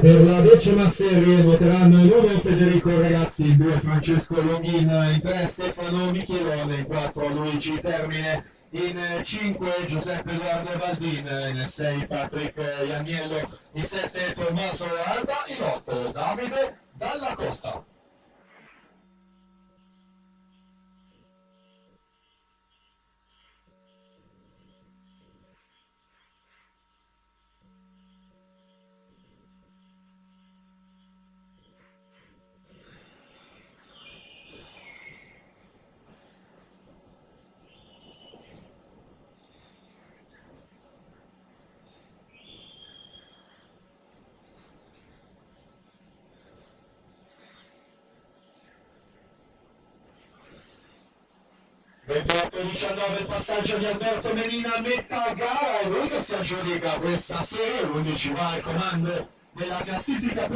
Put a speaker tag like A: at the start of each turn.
A: Per la 10ª serie nuoteranno in 1 Federico Ragazzi, in 2 Francesco Longhin, in 3 Stefano Michelone, in 4 Luigi Termine, in 5 Giuseppe Edoardo Baldin, in 6 Patrick Ianniello, in 7 Tommaso Alba, in 8 Davide Dalla Costa. Benvenuto 19 il passaggio di Alberto Medina a metà gara, è lui che si aggiudica questa serie, l'11 va al comando della classifica.